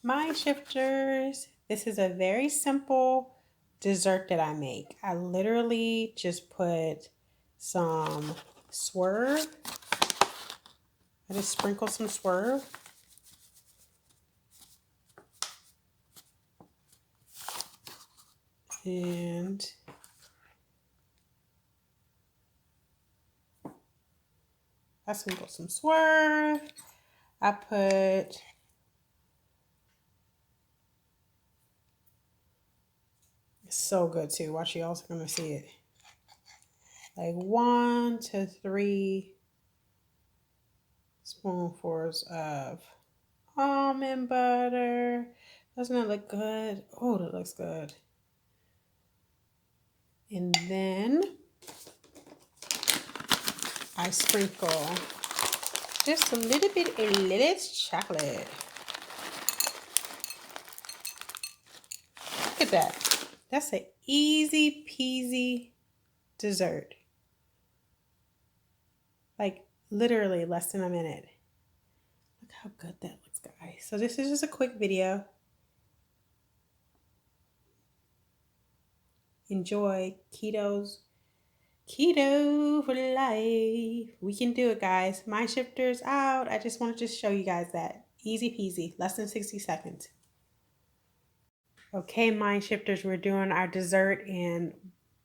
Mindshifters, this is a very simple dessert that I make. I literally just put some Swerve. I just sprinkle some Swerve. And I sprinkle some Swerve. I put it's so good too. Watch, you also gonna see it. Like 1 to 3 spoonfuls of almond butter. Doesn't it look good? Oh, that looks good. And then I sprinkle just a little bit of little chocolate. Look at that. That's an easy peasy dessert. Like literally less than a minute. Look how good that looks, guys. So this is just a quick video. Enjoy. Keto for life. We can do it, guys. Mindshifters out. I just wanted to show you guys that. Easy peasy. Less than 60 seconds. Okay, Mindshifters, we're doing our dessert in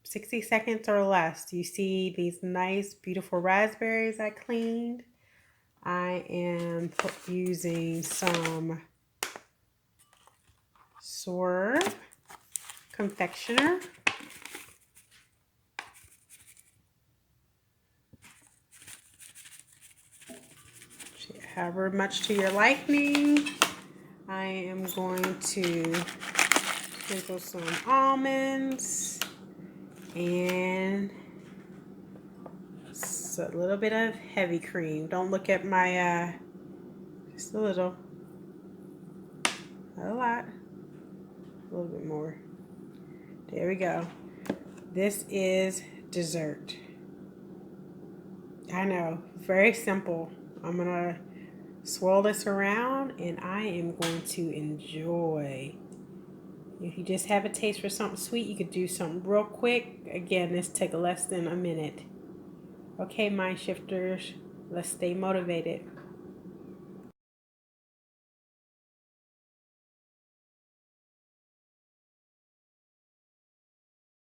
60 seconds or less. Do you see these nice, beautiful raspberries I cleaned? I am using some Swerve confectioner. However much to your liking. I am going to sprinkle some almonds and a little bit of heavy cream. Don't look at my, just a little, not a lot, a little bit more. There we go. This is dessert. I know, very simple. I'm gonna swirl this around and I am going to enjoy. If you just have a taste for something sweet, you could do something real quick. Again, this took less than a minute. Okay, Mindshifters, let's stay motivated.